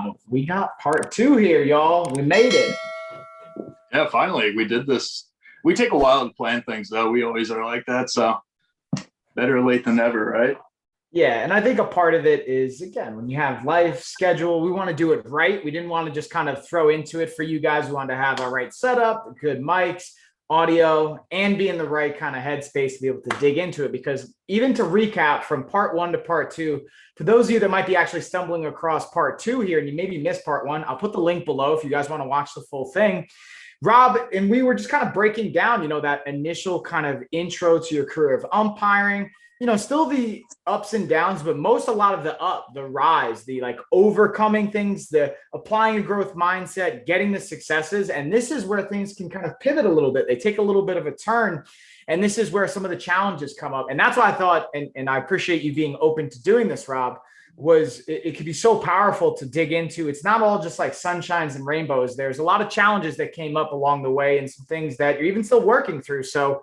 Rob. We got part 2 here, y'all. We made it. Yeah, finally, we did this. We take a while to plan things, though. We always are like that, so better late than never, right? Yeah, and I think a part of it is, again, when you have life schedule, we want to do it right. We didn't want to just kind of throw into it for you guys. We wanted to have our right setup, good mics, audio, and be in the right kind of headspace to be able to dig into it. Because even to recap from part 1 to part 2, for those of you that might be actually stumbling across part 2 here and you maybe missed part 1, I'll put the link below if you guys want to watch the full thing. Rob, and we were just kind of breaking down, that initial kind of intro to your career of umpiring, still the ups and downs, but a lot of the rise, the like overcoming things, the applying a growth mindset, getting the successes. And this is where things can kind of pivot a little bit. They take a little bit of a turn. And this is where some of the challenges come up. And that's why I thought, and I appreciate you being open to doing this, Rob, was it could be so powerful to dig into. It's not all just like sunshines and rainbows. There's a lot of challenges that came up along the way and some things that you're even still working through. So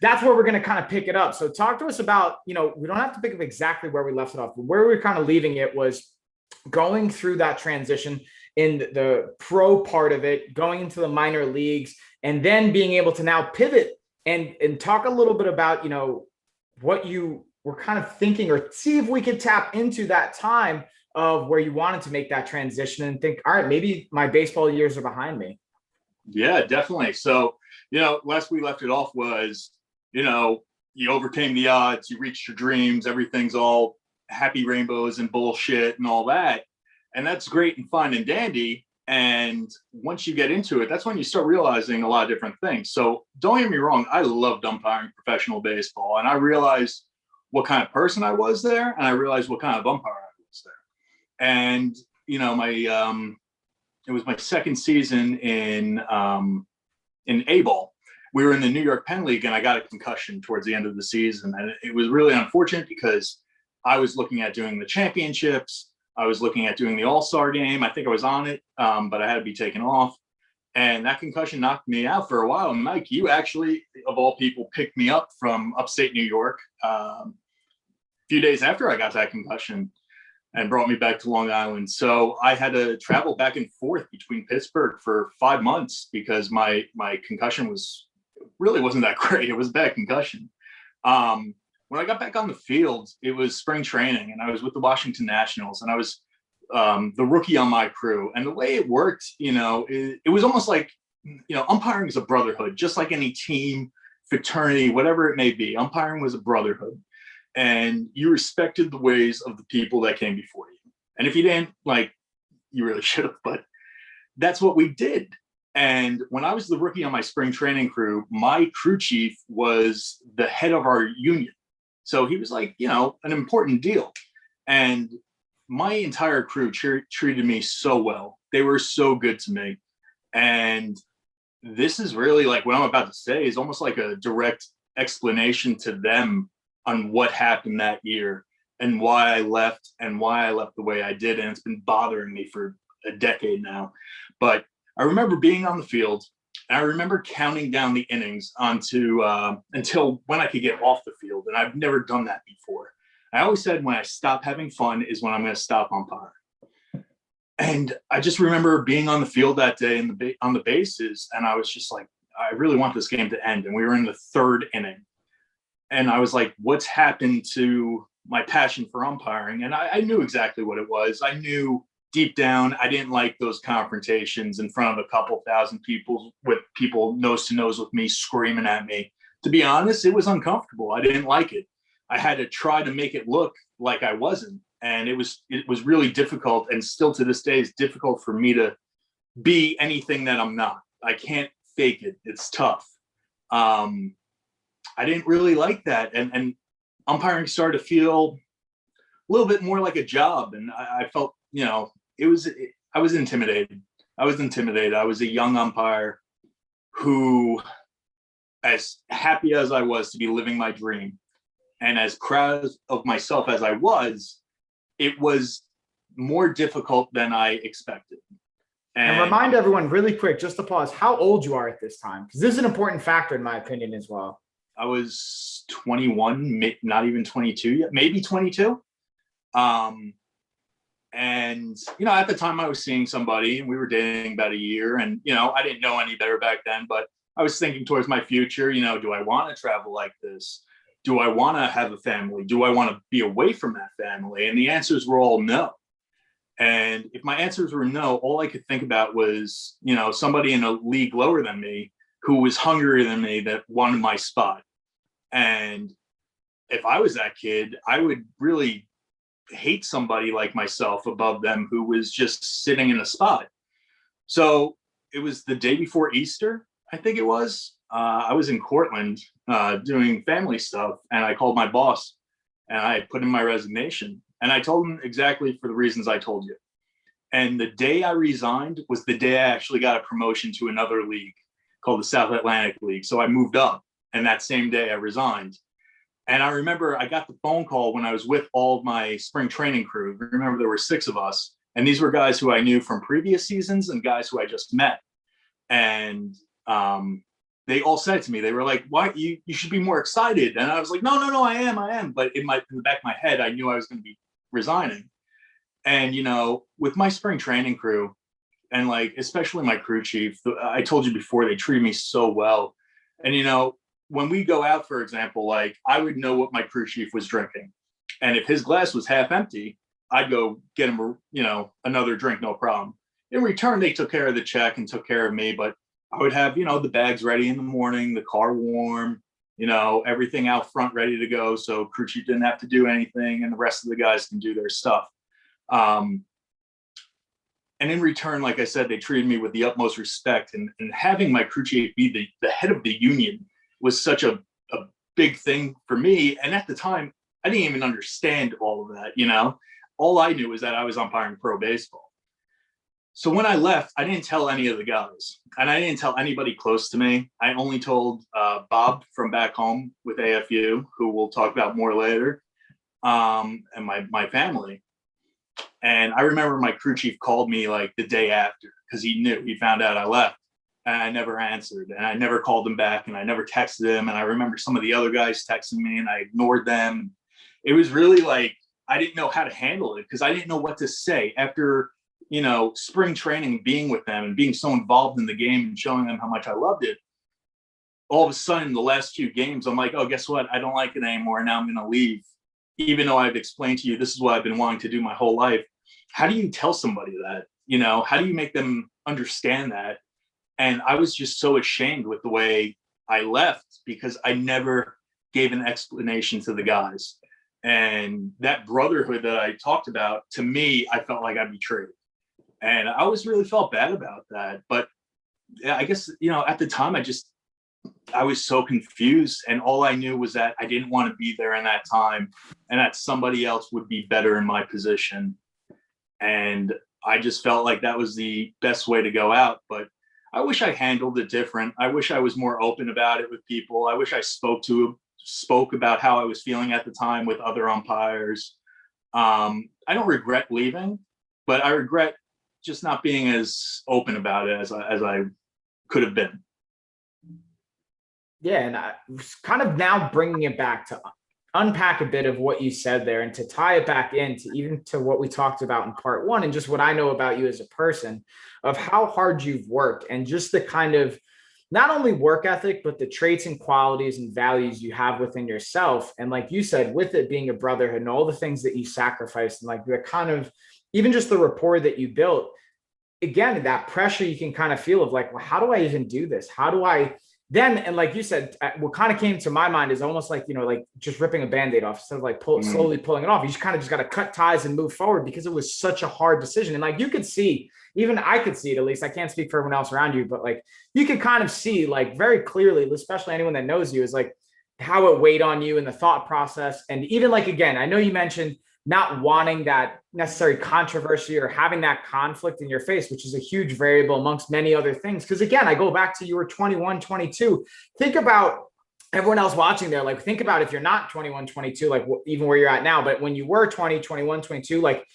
that's where we're going to kind of pick it up. So talk to us about, we don't have to pick up exactly where we left it off, but where we were kind of leaving it was going through that transition in the pro part of it, going into the minor leagues, and then being able to now pivot and talk a little bit about, what you we're kind of thinking, or see if we could tap into that time of where you wanted to make that transition and think, all right, maybe my baseball years are behind me. Yeah, definitely. So, last we left it off was, you overcame the odds, you reached your dreams, everything's all happy rainbows and bullshit and all that. And that's great and fine and dandy. And once you get into it, that's when you start realizing a lot of different things. So don't get me wrong, I loved umpiring professional baseball, and I realized what kind of person I was there, and I realized what kind of umpire I was there. And it was my second season in A-ball. We were in the New York Penn League, and I got a concussion towards the end of the season, and it was really unfortunate because I was looking at doing the championships, I was looking at doing the All-Star game. I think I was on it, but I had to be taken off. And that concussion knocked me out for a while. And Mike, you actually, of all people, picked me up from upstate New York a few days after I got that concussion and brought me back to Long Island. So I had to travel back and forth between Pittsburgh for 5 months because my concussion really wasn't that great. It was a bad concussion. When I got back on the field, it was spring training, and I was with the Washington Nationals, and I was the rookie on my crew. And the way it worked, it was almost like, umpiring is a brotherhood, just like any team, fraternity, whatever it may be. Umpiring was a brotherhood, and you respected the ways of the people that came before you. And if you didn't, you really should have, but that's what we did. And when I was the rookie on my spring training crew, my crew chief was the head of our union. So he was like, an important deal. And my entire crew treated me so well. They were so good to me. And this is really like what I'm about to say is almost like a direct explanation to them on what happened that year and why I left the way I did. And it's been bothering me for a decade now. But I remember being on the field, and I remember counting down the innings until when I could get off the field. And I've never done that before. I always said when I stop having fun is when I'm going to stop umpiring. And I just remember being on the field that day on the bases, and I was just like, I really want this game to end. And we were in the 3rd inning. And I was like, what's happened to my passion for umpiring? And I knew exactly what it was. I knew deep down, I didn't like those confrontations in front of a couple thousand people with people nose to nose with me screaming at me. To be honest, it was uncomfortable. I didn't like it. I had to try to make it look like I wasn't. And it was really difficult, and still to this day, it's difficult for me to be anything that I'm not. I can't fake it. It's tough. I didn't really like that. And umpiring started to feel a little bit more like a job. And I felt, I was intimidated. I was a young umpire who, as happy as I was to be living my dream, and as proud of myself as I was, it was more difficult than I expected. And remind everyone really quick, just to pause, how old you are at this time, because this is an important factor in my opinion as well. I was 21, not even 22 yet, maybe 22. And, at the time I was seeing somebody and we were dating about a year, and, I didn't know any better back then, but I was thinking towards my future, do I want to travel like this? Do I want to have a family? Do I want to be away from that family? And the answers were all no. And if my answers were no, all I could think about was, somebody in a league lower than me who was hungrier than me that wanted my spot. And if I was that kid, I would really hate somebody like myself above them who was just sitting in a spot. So it was the day before Easter, I think it was. I was in Cortland doing family stuff, and I called my boss and I put in my resignation, and I told him exactly for the reasons I told you. And the day I resigned was the day I actually got a promotion to another league called the South Atlantic League. So I moved up, and that same day I resigned. And I remember I got the phone call when I was with all of my spring training crew. Remember, there were 6 of us, and these were guys who I knew from previous seasons and guys who I just met. And they all said to me, they were like, "Why you should be more excited?" And I was like, no, I am. But in the back of my head, I knew I was going to be resigning. And, with my spring training crew, and like, especially my crew chief, I told you before, they treated me so well. And, when we go out, for example, like, I would know what my crew chief was drinking. And if his glass was half empty, I'd go get him, another drink, no problem. In return, they took care of the check and took care of me. But I would have, the bags ready in the morning, the car warm, everything out front ready to go. So crew chief didn't have to do anything, and the rest of the guys can do their stuff. And in return, like I said, they treated me with the utmost respect. And having my crew chief be the head of the union was such a big thing for me. And at the time, I didn't even understand all of that, All I knew was that I was umpiring pro baseball. So when I left, I didn't tell any of the guys, and I didn't tell anybody close to me. I only told Bob from back home with AFU, who we'll talk about more later, and my family. And I remember my crew chief called me like the day after, because he found out I left, and I never answered, and I never called him back, and I never texted him. And I remember some of the other guys texting me, and I ignored them. It was really like, I didn't know how to handle it, because I didn't know what to say after, spring training, being with them and being so involved in the game and showing them how much I loved it. All of a sudden, the last few games, I'm like, oh, guess what? I don't like it anymore. Now I'm going to leave. Even though I've explained to you, this is what I've been wanting to do my whole life. How do you tell somebody that? How do you make them understand that? And I was just so ashamed with the way I left, because I never gave an explanation to the guys. And that brotherhood that I talked about, to me, I felt like I betrayed. And I always really felt bad about that. But yeah, I guess, at the time, I was so confused. And all I knew was that I didn't want to be there in that time, and that somebody else would be better in my position. And I just felt like that was the best way to go out. But I wish I handled it different. I wish I was more open about it with people. I wish I spoke about how I was feeling at the time with other umpires. I don't regret leaving, but I regret just not being as open about it as I could have been. Yeah, and I was kind of now bringing it back to unpack a bit of what you said there, and to tie it back into even to what we talked about in part 1, and just what I know about you as a person, of how hard you've worked, and just the kind of not only work ethic, but the traits and qualities and values you have within yourself. And like you said, with it being a brotherhood and all the things that you sacrificed, and like the kind of, even just the rapport that you built, again, that pressure you can kind of feel of like, well, how do I even do this? How do I then, and like you said, what kind of came to my mind is almost like, like just ripping a Band-Aid off instead of like slowly pulling it off. You just kind of got to cut ties and move forward, because it was such a hard decision. And like, you could see, even I could see it, at least I can't speak for everyone else around you, but like, you could kind of see like very clearly, especially anyone that knows you, is like how it weighed on you and the thought process. And even like, again, I know you mentioned not wanting that necessary controversy or having that conflict in your face, which is a huge variable amongst many other things. Because again, I go back to, you were 21, 22. Think about everyone else watching there. Like, think about if you're not 21, 22, like even where you're at now, but when you were 20, 21, 22, like,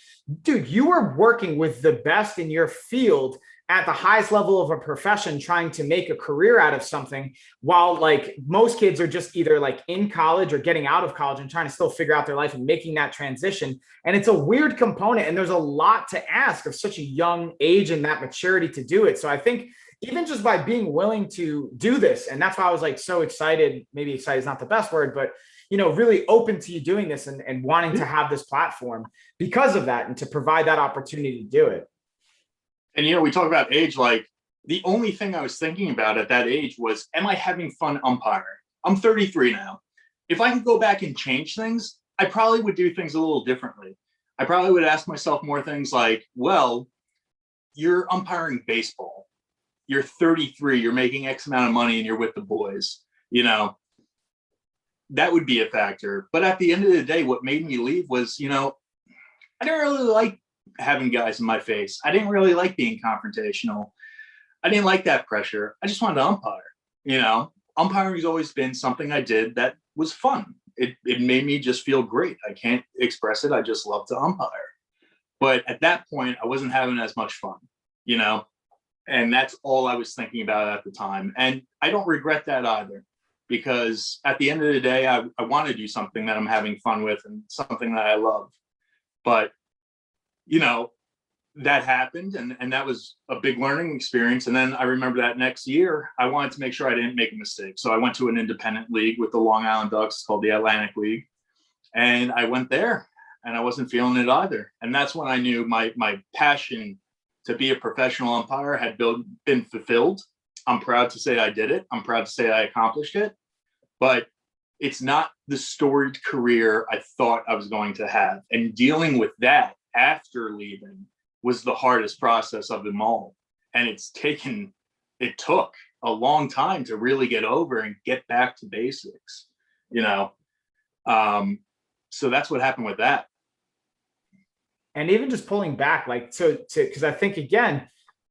dude, you were working with the best in your field at the highest level of a profession trying to make a career out of something, while like most kids are just either like in college or getting out of college and trying to still figure out their life and making that transition. And it's a weird component, and there's a lot to ask of such a young age and that maturity to do it. So I think even just by being willing to do this, and that's why I was like so excited, maybe excited is not the best word, but really open to you doing this and wanting to have this platform because of that and to provide that opportunity to do it. And, we talk about age, like the only thing I was thinking about at that age was, am I having fun umpiring? I'm 33 now. If I could go back and change things, I probably would do things a little differently. I probably would ask myself more things like, well, you're umpiring baseball. You're 33, you're making X amount of money and you're with the boys, that would be a factor. But at the end of the day, what made me leave was, I didn't really like having guys in my face. I didn't really like being confrontational. I didn't like that pressure. I just wanted to umpire. Umpiring has always been something I did that was fun. It made me just feel great. I can't express it. I just love to umpire. But at that point, I wasn't having as much fun, and that's all I was thinking about at the time. And I don't regret that either, because at the end of the day, I want to do something that I'm having fun with and something that I love. But, that happened, and that was a big learning experience. And then I remember that next year, I wanted to make sure I didn't make a mistake. So I went to an independent league with the Long Island Ducks called the Atlantic League. And I went there and I wasn't feeling it either. And that's when I knew my passion to be a professional umpire had been fulfilled. I'm proud to say I did it. I'm proud to say I accomplished it. But it's not the storied career I thought I was going to have. And dealing with that after leaving was the hardest process of them all. And it took a long time to really get over and get back to basics, so that's what happened with that. And even just pulling back, because I think, again,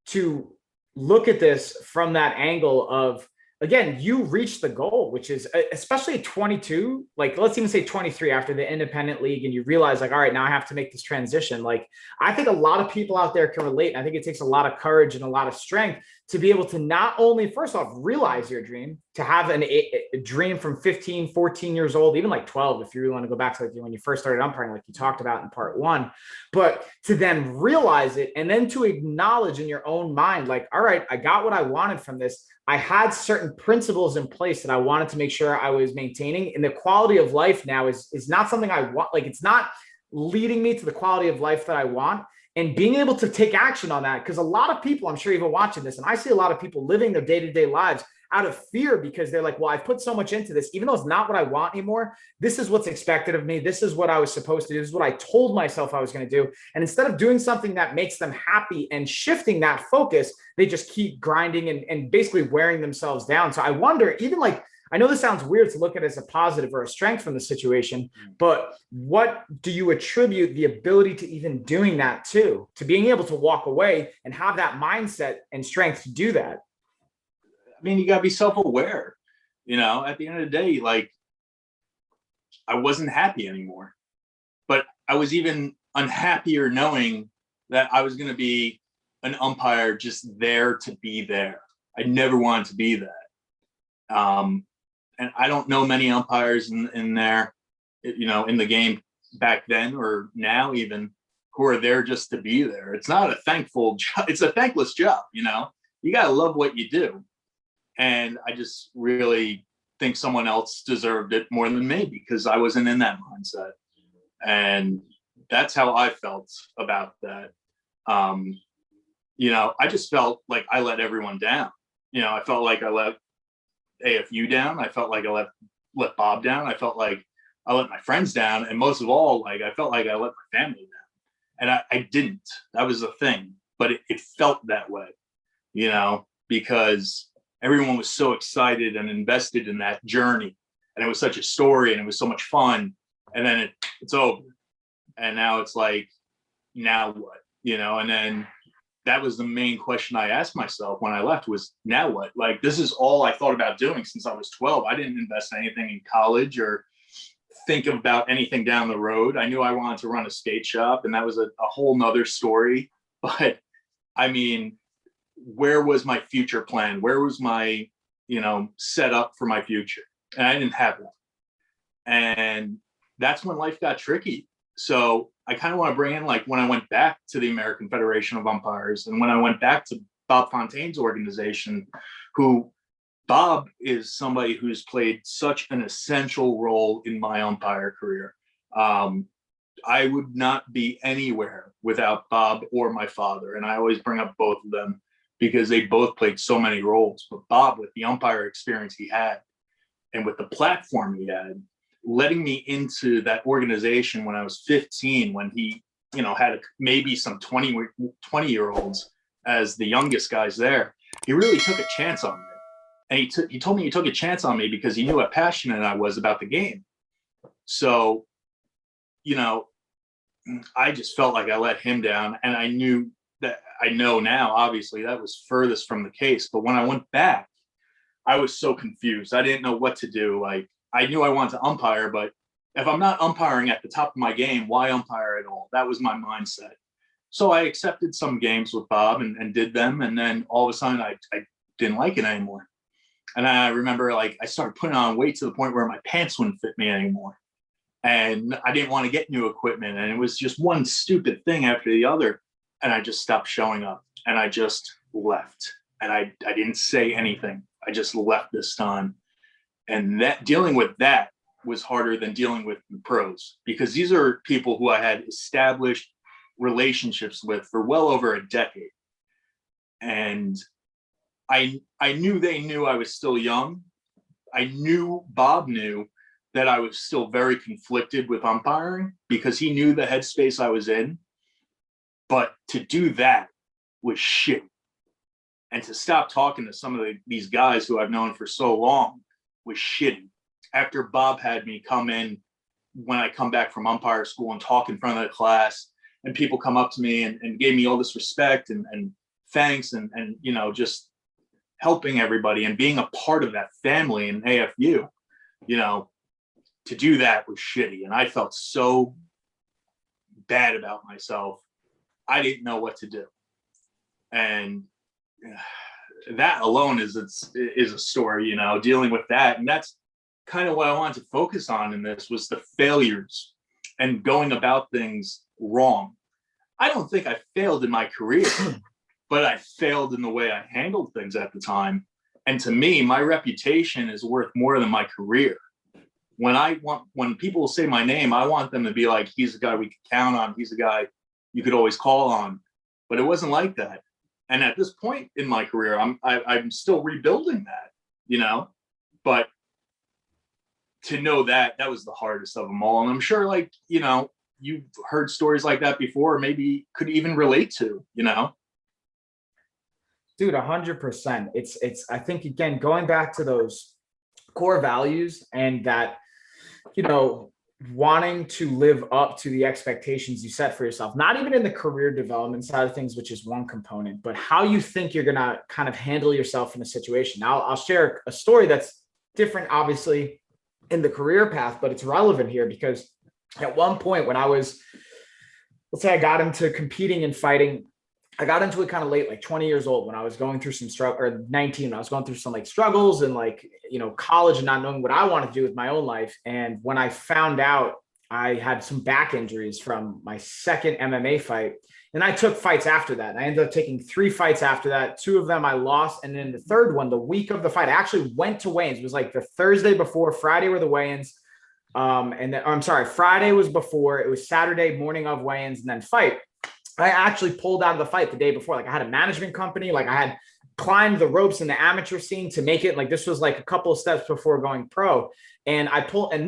to look at this from that angle of, again, you reached the goal, which is, especially at 22, like let's even say 23 after the independent league, and you realize like, all right, now I have to make this transition. Like, I think a lot of people out there can relate. And I think it takes a lot of courage and a lot of strength to be able to not only, first off, realize your dream, to have a dream from 15, 14 years old, even like 12, if you really want to go back to like when you first started umpiring, like you talked about in part one, but to then realize it and then to acknowledge in your own mind, like, all right, I got what I wanted from this. I had certain principles in place that I wanted to make sure I was maintaining. And the quality of life now is not something I want. Like, it's not leading me to the quality of life that I want. And being able to take action on that, because a lot of people, I'm sure even watching this, and I see a lot of people living their day-to-day lives out of fear because they're like, well, I've put so much into this, even though it's not what I want anymore. This is what's expected of me. This is what I was supposed to do. This is what I told myself I was going to do. And instead of doing something that makes them happy and shifting that focus, they just keep grinding and basically wearing themselves down. So I wonder, even like, I know this sounds weird to look at it as a positive or a strength from the situation, but what do you attribute the ability to even doing that to being able to walk away and have that mindset and strength to do that? I mean, you got to be self-aware, at the end of the day, like, I wasn't happy anymore, but I was even unhappier knowing that I was going to be an umpire just there to be there. I never wanted to be that. And I don't know many umpires in there, in the game back then or now even, who are there just to be there. It's not a thankful job. It's a thankless job. You got to love what you do. And I just really think someone else deserved it more than me because I wasn't in that mindset. And that's how I felt about that. I just felt like I let everyone down. I felt like I let AFU down. I felt like I let Bob down. I felt like I let my friends down. And most of all, like, I felt like I let my family down. And I didn't. That was the thing. But it felt that way, because everyone was so excited and invested in that journey. And it was such a story and it was so much fun. And then it's over. And now it's like, now what? And then that was the main question I asked myself when I left was, now what? Like, this is all I thought about doing since I was 12. I didn't invest anything in college or think about anything down the road. I knew I wanted to run a skate shop, and that was a whole nother story. But I mean, where was my future plan? Where was my, set up for my future? And I didn't have that. And that's when life got tricky. So I kind of want to bring in, like, when I went back to the American Federation of Umpires and when I went back to Bob Fontaine's organization, who Bob is somebody who's played such an essential role in my umpire career. I would not be anywhere without Bob or my father. And I always bring up both of them because they both played so many roles. But Bob, with the umpire experience he had and with the platform he had, letting me into that organization when I was 15, when he, had maybe some 20-year-olds as the youngest guys there, he really took a chance on me. And he told me he took a chance on me because he knew how passionate I was about the game. So, I just felt like I let him down. And I know now, obviously, that was furthest from the case. But when I went back, I was so confused. I didn't know what to do. Like, I knew I wanted to umpire, but if I'm not umpiring at the top of my game, why umpire at all? That was my mindset. So I accepted some games with Bob and did them. And then all of a sudden I didn't like it anymore. And I remember, like, I started putting on weight to the point where my pants wouldn't fit me anymore. And I didn't want to get new equipment. And it was just one stupid thing after the other. And I just stopped showing up and I just left. And I didn't say anything. I just left this time. And that dealing with that was harder than dealing with the pros, because these are people who I had established relationships with for well over a decade. And I knew they knew I was still young. I knew Bob knew that I was still very conflicted with umpiring because he knew the headspace I was in. But to do that was shit. And to stop talking to some of these guys who I've known for so long was shitty. After Bob had me come in when I come back from umpire school and talk in front of the class, and people come up to me and gave me all this respect and thanks and just helping everybody and being a part of that family in AFU, to do that was shitty. And I felt so bad about myself. I didn't know what to do. And that alone is a story, dealing with that. And that's kind of what I wanted to focus on in this, was the failures and going about things wrong. I don't think I failed in my career, but I failed in the way I handled things at the time. And to me, my reputation is worth more than my career. When people say my name, I want them to be like, he's a guy we could count on. He's a guy you could always call on. But it wasn't like that. And at this point in my career, I'm still rebuilding that, but to know that was the hardest of them all. And I'm sure, like, you've heard stories like that before, or maybe could even relate to, Dude, 100%. It's, I think, again, going back to those core values and that, wanting to live up to the expectations you set for yourself, not even in the career development side of things, which is one component, but how you think you're going to kind of handle yourself in a situation. Now, I'll share a story that's different, obviously, in the career path, but it's relevant here because at one point when I was, let's say I got into competing and fighting, I got into it kind of late, like 20 years old, when I was going through some struggle, or 19, I was going through some like struggles and like, college and not knowing what I wanted to do with my own life. And when I found out I had some back injuries from my second MMA fight, and I took fights after that. I ended up taking 3 fights after that. 2 of them I lost. And then the third one, the week of the fight, I actually went to weigh-ins. It was like the Thursday before. Friday were the weigh-ins. Friday was before. It was Saturday morning of weigh-ins and then fight. I actually pulled out of the fight the day before. Like, I had a management company. Like, I had climbed the ropes in the amateur scene to make it. Like, this was like a couple of steps before going pro. And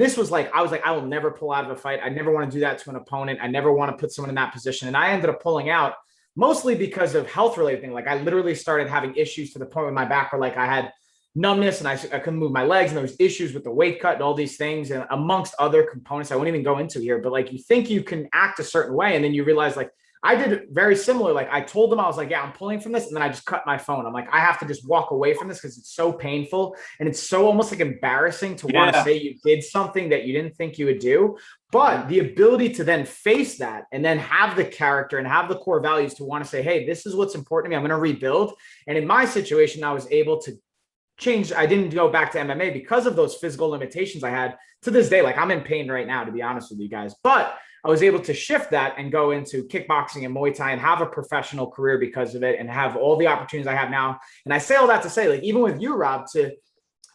this was like, I was like, I will never pull out of a fight. I never want to do that to an opponent. I never want to put someone in that position. And I ended up pulling out mostly because of health related things. Like, I literally started having issues to the point with my back where, like, I had numbness and I couldn't move my legs, and there was issues with the weight cut and all these things, and amongst other components I won't even go into here. But like, you think you can act a certain way, and then you realize, like, I did very similar. Like I told them, I was like, yeah, I'm pulling from this. And then I just cut my phone. I'm like, I have to just walk away from this because it's so painful. And it's so almost like embarrassing to want to say you did something that you didn't think you would do. But the ability to then face that and then have the character and have the core values to want to say, hey, this is what's important to me. I'm going to rebuild. And in my situation, I was able to change. I didn't go back to MMA because of those physical limitations I had. To this day, like I'm in pain right now, to be honest with you guys. But I was able to shift that and go into kickboxing and Muay Thai and have a professional career because of it and have all the opportunities I have now. And I say all that to say, like, even with you, Rob, to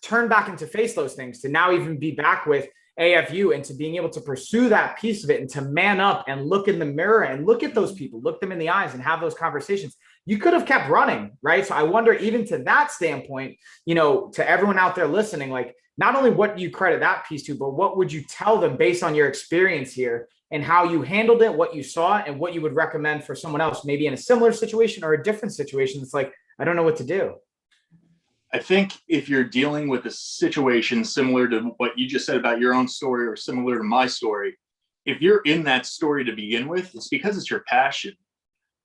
turn back and to face those things, to now even be back with AFU and to being able to pursue that piece of it and to man up and look in the mirror and look at those people, look them in the eyes and have those conversations. You could have kept running, right? So I wonder, even to that standpoint, you know, to everyone out there listening, like, not only what you credit that piece to, but what would you tell them based on your experience here and how you handled it, what you saw, and what you would recommend for someone else, maybe in a similar situation or a different situation? It's like, I don't know what to do. I think if you're dealing with a situation similar to what you just said about your own story or similar to my story, if you're in that story to begin with, it's because it's your passion.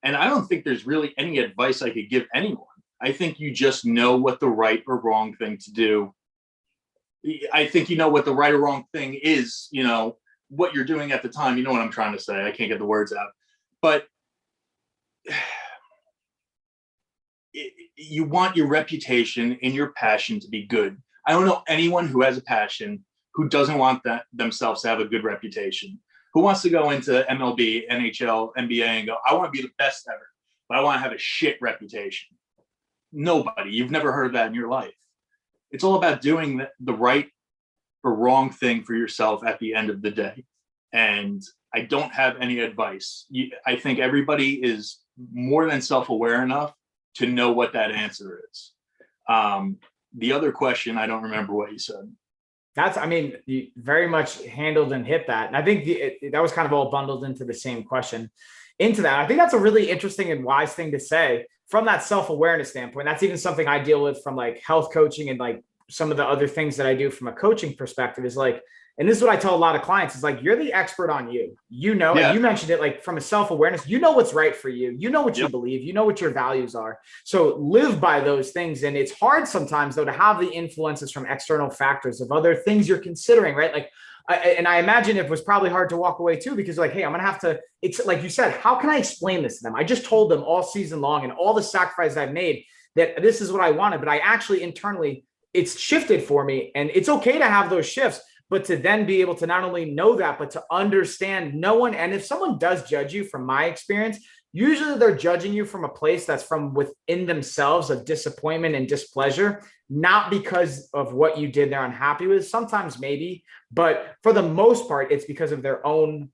And I don't think there's really any advice I could give anyone. I think you just know what the right or wrong thing to do. I think you know what the right or wrong thing is, you know, what you're doing at the time. You know what I'm trying to say. I can't get the words out. But you want your reputation and your passion to be good. I don't know anyone who has a passion who doesn't want that themselves to have a good reputation, who wants to go into MLB, NHL, NBA and go, I want to be the best ever, but I want to have a shit reputation. Nobody. You've never heard of that in your life. It's all about doing the right or wrong thing for yourself at the end of the day. And I don't have any advice. I think everybody is more than self-aware enough to know what that answer is. The other question, I don't remember what you said. I mean, you very much handled and hit that. And I think that was kind of all bundled into the same question. Into that, I think that's a really interesting and wise thing to say from that self-awareness standpoint. That's even something I deal with from like health coaching and like some of the other things that I do from a coaching perspective is like, and this is what I tell a lot of clients is like, you're the expert on you, you know, and you mentioned it like from a self-awareness, you know, what's right for you, you know, what you believe, you know, what your values are. So live by those things. And it's hard sometimes though, to have the influences from external factors of other things you're considering, right? Like, and I imagine it was probably hard to walk away too, because like, hey, I'm going to have to, it's like you said, how can I explain this to them? I just told them all season long and all the sacrifices I've made that this is what I wanted, but I actually internally, it's shifted for me. And it's okay to have those shifts, but to then be able to not only know that, but to understand no one. And if someone does judge you, from my experience, usually they're judging you from a place that's from within themselves of disappointment and displeasure, not because of what you did they're unhappy with. Sometimes maybe, but for the most part, it's because of their own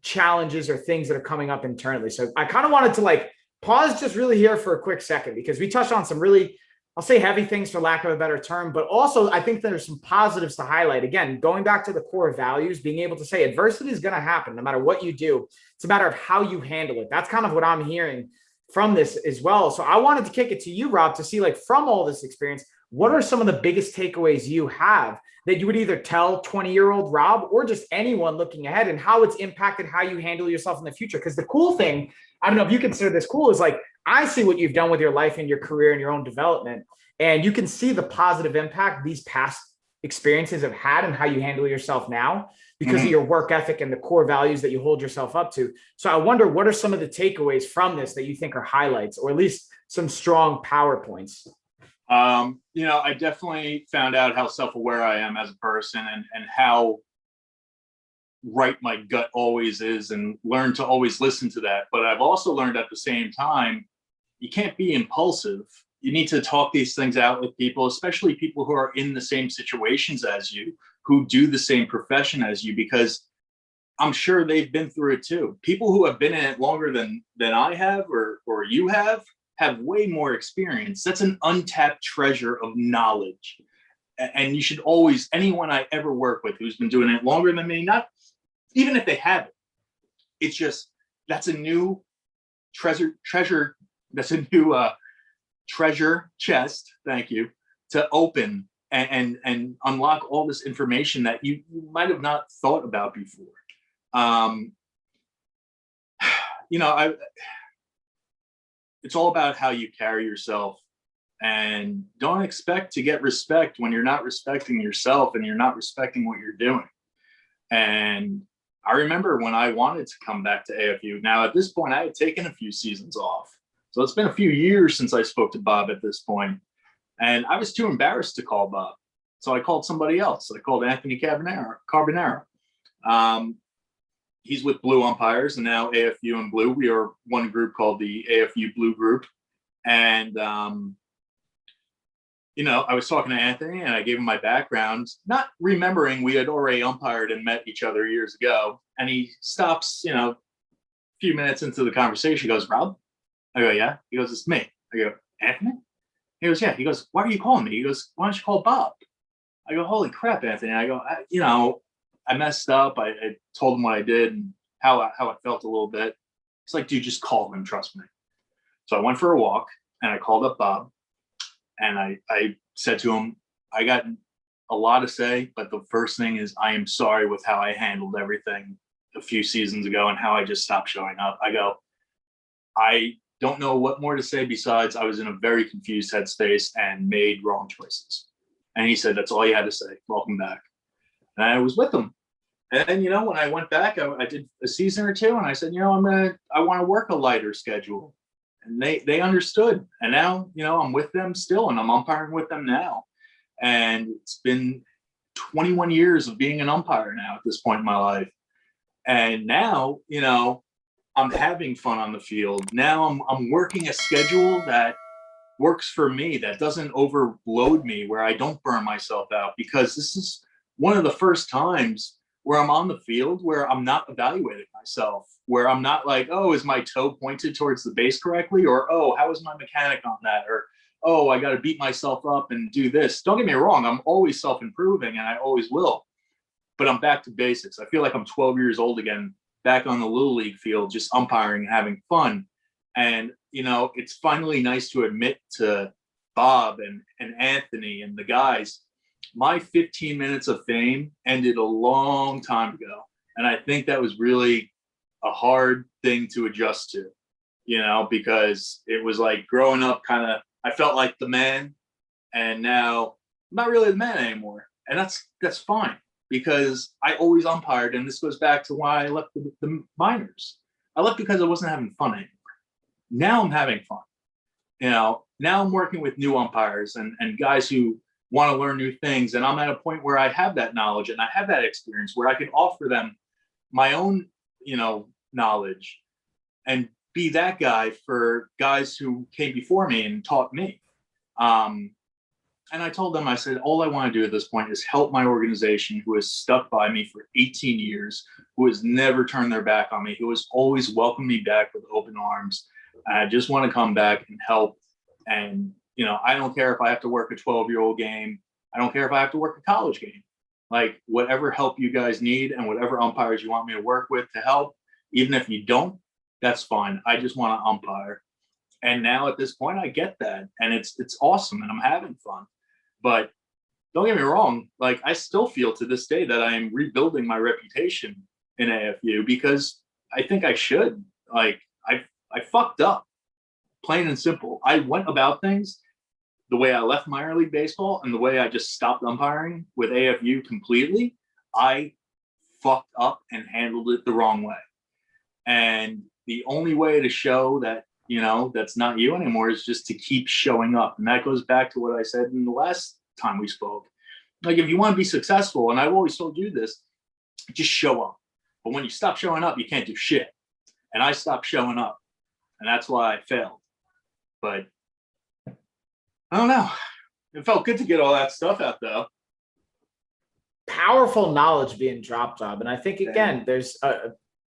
challenges or things that are coming up internally. So I kind of wanted to like pause just really here for a quick second, because we touched on some really, I'll say heavy things for lack of a better term, but also I think there's some positives to highlight. Again, going back to the core values, being able to say adversity is going to happen no matter what you do. It's a matter of how you handle it. That's kind of what I'm hearing from this as well. So I wanted to kick it to you, Rob, to see like from all this experience, what are some of the biggest takeaways you have that you would either tell 20-year-old Rob or just anyone looking ahead, and how it's impacted how you handle yourself in the future? Because the cool thing, I don't know if you consider this cool, is like, I see what you've done with your life and your career and your own development, and you can see the positive impact these past experiences have had and how you handle yourself now because of your work ethic and the core values that you hold yourself up to. So I wonder, what are some of the takeaways from this that you think are highlights, or at least some strong power points? You know, I definitely found out how self-aware I am as a person, and how right my gut always is, and learned to always listen to that. But I've also learned at the same time, you can't be impulsive. You need to talk these things out with people, especially people who are in the same situations as you, who do the same profession as you, because I'm sure they've been through it too. People who have been in it longer than I have, or you have way more experience. That's an untapped treasure of knowledge. And you should always, anyone I ever work with who's been doing it longer than me, not even if they haven't, it's just, that's a new treasure, that's a new treasure chest, thank you, to open and unlock all this information that you might have not thought about before. it's all about how you carry yourself, and don't expect to get respect when you're not respecting yourself and you're not respecting what you're doing. And I remember when I wanted to come back to AFU. Now, at this point, I had taken a few seasons off. So it's been a few years since I spoke to Bob at this point, and I was too embarrassed to call Bob. So I called somebody else. I called Anthony Carbonaro. He's with Blue Umpires, and now AFU and Blue. We are one group called the AFU Blue Group. And, I was talking to Anthony, and I gave him my background, not remembering we had already umpired and met each other years ago. And he stops, a few minutes into the conversation. He goes, "Rob?" I go, "Yeah." He goes, "It's me." I go, "Anthony?" He goes, "Yeah." He goes, "Why are you calling me?" He goes, "Why don't you call Bob?" I go, "Holy crap, Anthony." I go, I messed up. I told him what I did and how I felt a little bit. He's like, "Dude, just call him. Trust me." So I went for a walk and I called up Bob, and I said to him, "I got a lot to say, but the first thing is I am sorry with how I handled everything a few seasons ago and how I just stopped showing up." I go, "I don't know what more to say besides I was in a very confused headspace and made wrong choices." And he said, "That's all you had to say. Welcome back." And I was with him. And then, when I went back, I did a season or two, and I said, I want to work a lighter schedule. And they understood. And now, I'm with them still, and I'm umpiring with them now. And it's been 21 years of being an umpire now at this point in my life. And now, I'm having fun on the field. Now I'm working a schedule that works for me, that doesn't overload me, where I don't burn myself out, because this is one of the first times where I'm on the field where I'm not evaluating myself, where I'm not like, "Oh, is my toe pointed towards the base correctly?" Or, "Oh, how is my mechanic on that?" Or, "Oh, I got to beat myself up and do this." Don't get me wrong. I'm always self-improving, and I always will, but I'm back to basics. I feel like I'm 12 years old again, back on the Little League field, just umpiring and having fun. And, it's finally nice to admit to Bob and Anthony and the guys, my 15 minutes of fame ended a long time ago. And I think that was really a hard thing to adjust to, because it was like growing up I felt like the man, and now I'm not really the man anymore. And that's fine, because I always umpired. And this goes back to why I left the minors. I left because I wasn't having fun anymore. Now I'm having fun. Now I'm working with new umpires and guys who want to learn new things. And I'm at a point where I have that knowledge and I have that experience where I can offer them my own, knowledge and be that guy for guys who came before me and taught me. And I told them, I said, all I want to do at this point is help my organization, who has stuck by me for 18 years, who has never turned their back on me, who has always welcomed me back with open arms. I just want to come back and help. And, I don't care if I have to work a 12-year-old game. I don't care if I have to work a college game. Like, whatever help you guys need and whatever umpires you want me to work with to help, even if you don't, that's fine. I just want to umpire. And now at this point, I get that. And it's awesome and I'm having fun. But don't get me wrong, like, I still feel to this day that I am rebuilding my reputation in AFU, because I think I should. Like, I fucked up, plain and simple. I went about things the way I left minor league baseball and the way I just stopped umpiring with AFU completely. I fucked up and handled it the wrong way. And the only way to show that, that's not you anymore is just to keep showing up. And that goes back to what I said in the last time we spoke. Like, if you want to be successful, and I've always told you this, just show up. But when you stop showing up, you can't do shit. And I stopped showing up. And that's why I failed. But I don't know. It felt good to get all that stuff out, though. Powerful knowledge being dropped, Rob. And I think, again, there's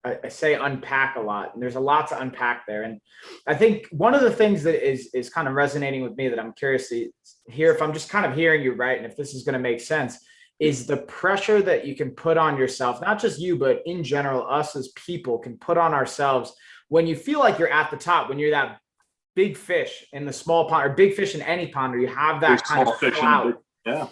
I say unpack a lot, and there's a lot to unpack there. And I think one of the things that is kind of resonating with me that I'm curious to hear, if I'm just kind of hearing you right, and if this is going to make sense, is the pressure that you can put on yourself, not just you, but in general, us as people can put on ourselves when you feel like you're at the top, when you're that big fish in the small pond, or big fish in any pond, or you have that kind of cloud. Yeah.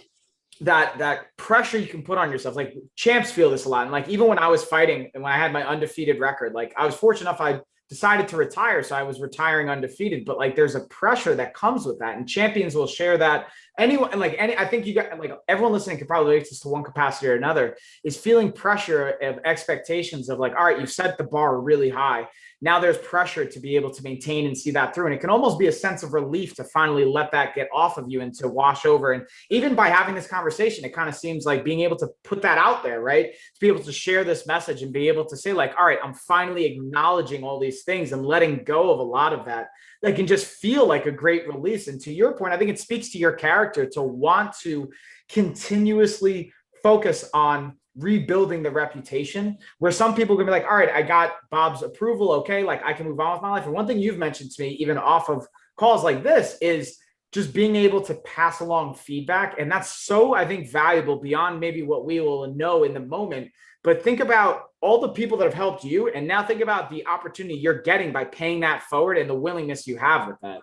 That pressure you can put on yourself. Like, champs feel this a lot. And like, even when I was fighting and when I had my undefeated record, like, I was fortunate enough, I decided to retire. So I was retiring undefeated, but like there's a pressure that comes with that. And champions will share that. Anyone, I think you got like everyone listening could probably relate this to one capacity or another, is feeling pressure of expectations of like, all right, you've set the bar really high. Now there's pressure to be able to maintain and see that through. And it can almost be a sense of relief to finally let that get off of you and to wash over. And even by having this conversation, it kind of seems like being able to put that out there, right? To be able to share this message and be able to say like, all right, I'm finally acknowledging all these things and letting go of a lot of that. That can just feel like a great release. And to your point, I think it speaks to your character to want to continuously focus on rebuilding the reputation, where some people are gonna be like, all right, I got Bob's approval. Okay. Like I can move on with my life. And one thing you've mentioned to me, even off of calls like this, is just being able to pass along feedback. And that's so, I think, valuable beyond maybe what we will know in the moment. But think about all the people that have helped you. And now think about the opportunity you're getting by paying that forward and the willingness you have with that.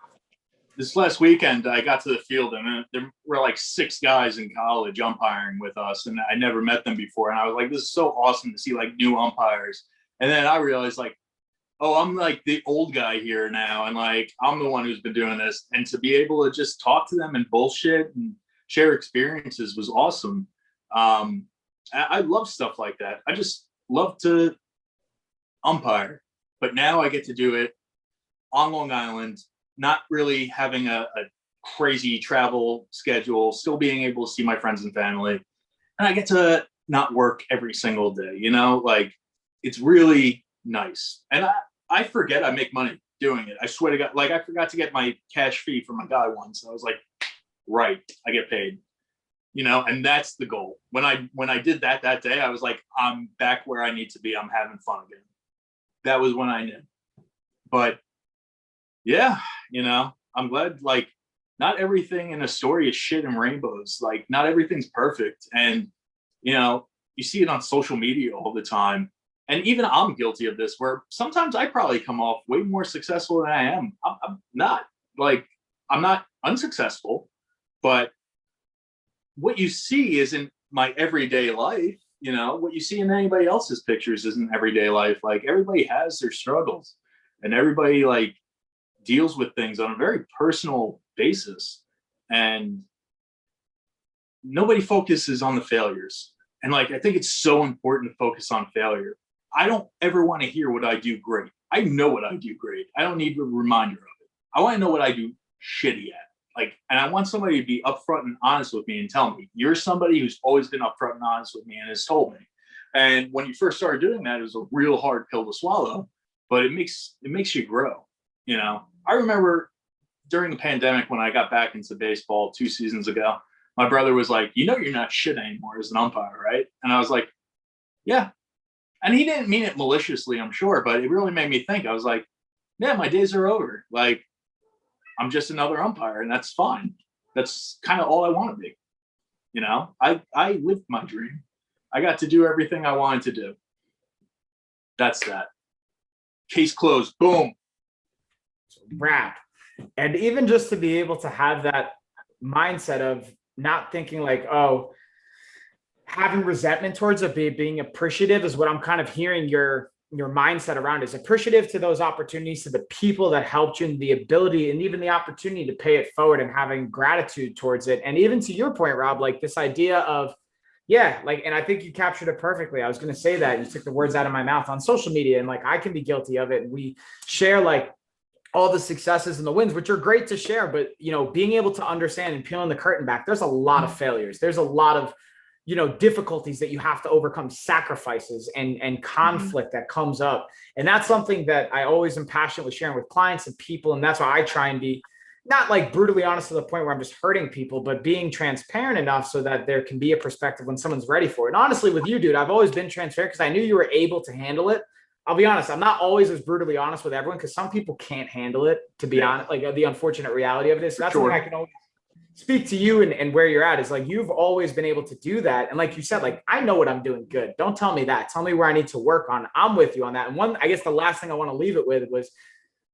This last weekend, I got to the field and there were like 6 guys in college umpiring with us, and I never met them before. And I was like, this is so awesome to see like new umpires. And then I realized like, oh, I'm like the old guy here now. And like, I'm the one who's been doing this. And to be able to just talk to them and bullshit and share experiences was awesome. I love stuff like that. I just love to umpire, but now I get to do it on Long Island, not really having a crazy travel schedule, still being able to see my friends and family. And I get to not work every single day, you know, like it's really nice. And I forget I make money doing it. I swear to God, like I forgot to get my cash fee from my guy once. I was like, right, I get paid, you know, and that's the goal. When I did that day, I was like, I'm back where I need to be. I'm having fun again. That was when I knew. But yeah, you know, I'm glad, like, not everything in a story is shit and rainbows. Like, not everything's perfect. And, you know, you see it on social media all the time. And even I'm guilty of this, where sometimes I probably come off way more successful than I am. I'm not. Like, I'm not unsuccessful, but what you see isn't my everyday life. You know, what you see in anybody else's pictures isn't everyday life. Like, everybody has their struggles, and everybody, like, deals with things on a very personal basis, and nobody focuses on the failures. And like, I think it's so important to focus on failure. I don't ever want to hear what I do great. I know what I do great. I don't need a reminder of it. I want to know what I do shitty at. Like, and I want somebody to be upfront and honest with me and tell me, you're somebody who's always been upfront and honest with me and has told me. And when you first started doing that, it was a real hard pill to swallow, but it makes you grow. You know, I remember during the pandemic when I got back into baseball 2 seasons ago, my brother was like, you know, you're not shit anymore as an umpire, right? And I was like, yeah. And he didn't mean it maliciously, I'm sure, but it really made me think. I was like, yeah, my days are over. Like, I'm just another umpire, and that's fine. That's kind of all I want to be. You know, I lived my dream. I got to do everything I wanted to do. That's that. Case closed. Boom. Wrap. And even just to be able to have that mindset of not thinking like, oh, having resentment towards it, being appreciative is what I'm kind of hearing your mindset around, is appreciative to those opportunities, to the people that helped you, and the ability and even the opportunity to pay it forward, and having gratitude towards it. And even to your point, Rob, like this idea of, yeah, like, and I think you captured it perfectly. I was going to say that you took the words out of my mouth on social media, and like, I can be guilty of it. And we share like all the successes and the wins, which are great to share, but, you know, being able to understand and peeling the curtain back, there's a lot of failures. There's a lot of, you know, difficulties that you have to overcome, sacrifices and conflict that comes up. And that's something that I always am passionate with sharing with clients and people. And that's why I try and be not like brutally honest to the point where I'm just hurting people, but being transparent enough so that there can be a perspective when someone's ready for it. And honestly, with you, dude, I've always been transparent because I knew you were able to handle it. I'll be honest, I'm not always as brutally honest with everyone because some people can't handle it, to be honest. Like, the unfortunate reality of this. So that's something I can always speak to you and where you're at, is like, you've always been able to do that. And like you said, like, I know what I'm doing good. Don't tell me that. Tell me where I need to work on. I'm with you on that. And I guess the last thing I want to leave it with was,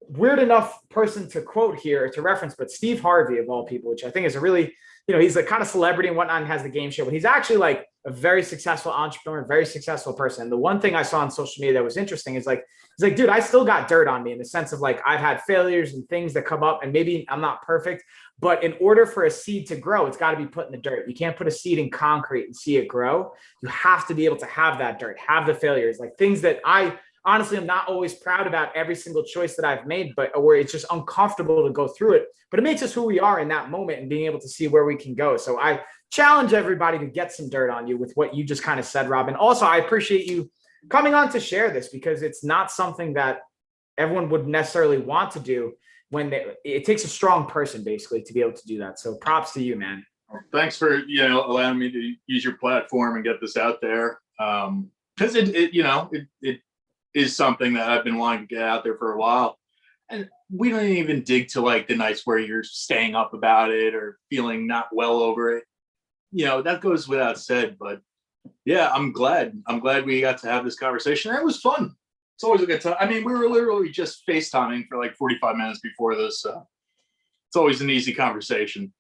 weird enough person to quote here, to reference, but Steve Harvey of all people, which I think is a really, you know, he's a kind of celebrity and whatnot and has the game show, but he's actually like a very successful entrepreneur, very successful person. And the one thing I saw on social media that was interesting is like, it's like, dude, I still got dirt on me in the sense of like, I've had failures and things that come up and maybe I'm not perfect, but in order for a seed to grow, it's got to be put in the dirt. You can't put a seed in concrete and see it grow. You have to be able to have that dirt, have the failures, like things that I honestly I'm not always proud about every single choice that I've made, but where it's just uncomfortable to go through it, but it makes us who we are in that moment and being able to see where we can go. So I challenge everybody to get some dirt on you with what you just kind of said, Rob. And also I appreciate you coming on to share this because it's not something that everyone would necessarily want to do when it takes a strong person basically to be able to do that. So props to you, man. Thanks for, allowing me to use your platform and get this out there. Cause it is something that I've been wanting to get out there for a while. And we don't even dig to like the nights where you're staying up about it or feeling not well over it. That goes without said, but yeah, I'm glad we got to have this conversation. It was fun. It's always a good time. I mean, we were literally just FaceTiming for like 45 minutes before this. So it's always an easy conversation.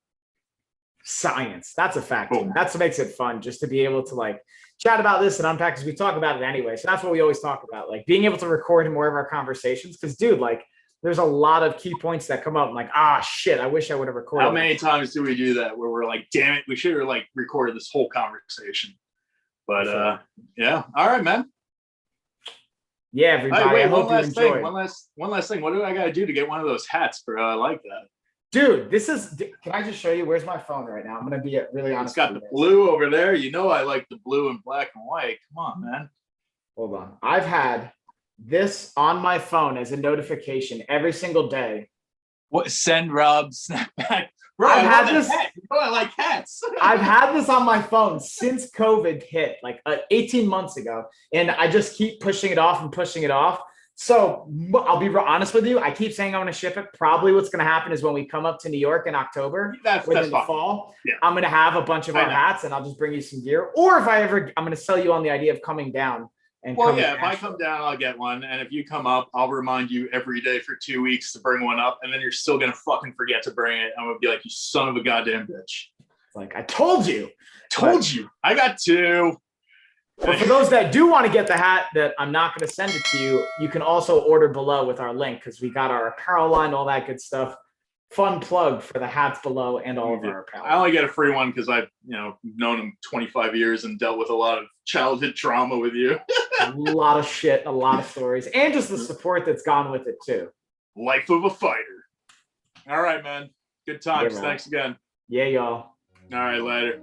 Science. That's a fact. Cool. That's what makes it fun, just to be able to like chat about this and unpack, because we talk about it anyway. So that's what we always talk about, like being able to record more of our conversations. Because dude, like there's a lot of key points that come up. I'm like, shit, I wish I would have recorded. How many times do we do that where we're like, damn it, we should have like recorded this whole conversation. But yeah. All right, man. Yeah, everybody. Right, wait, I hope you enjoyed. One last thing. What do I got to do to get one of those hats, bro? I like that. Dude, can I just show you? Where's my phone right now? I'm going to be really honest. It's got the blue over there. I like the blue and black and white. Come on, man. Hold on. I've had this on my phone as a notification every single day. What? Send Rob Snapback. Bro, I've had this. I like hats. I've had this on my phone since COVID hit, like 18 months ago. And I just keep pushing it off and pushing it off. So I'll be honest with you. I keep saying I'm going to ship it. Probably what's going to happen is when we come up to New York in October, that's the fine. fall, yeah. I'm going to have a bunch of our hats and I'll just bring you some gear. Or if I'm going to sell you on the idea of coming down. If I come down, I'll get one. And if you come up, I'll remind you every day for 2 weeks to bring one up. And then you're still going to fucking forget to bring it. I'm going to be like, you son of a goddamn bitch. Like, I told you. I got two. But for those that do want to get the hat that I'm not going to send it to you, you can also order below with our link because we got our apparel line, all that good stuff. Fun plug for the hats below and all of our apparel. I only get a free one because I've known him 25 years and dealt with a lot of childhood trauma with you. A lot of shit, a lot of stories, and just the support that's gone with it too. Life of a fighter. All right, man. Good times. Yeah, man. Thanks again. Yeah, y'all. All right, later.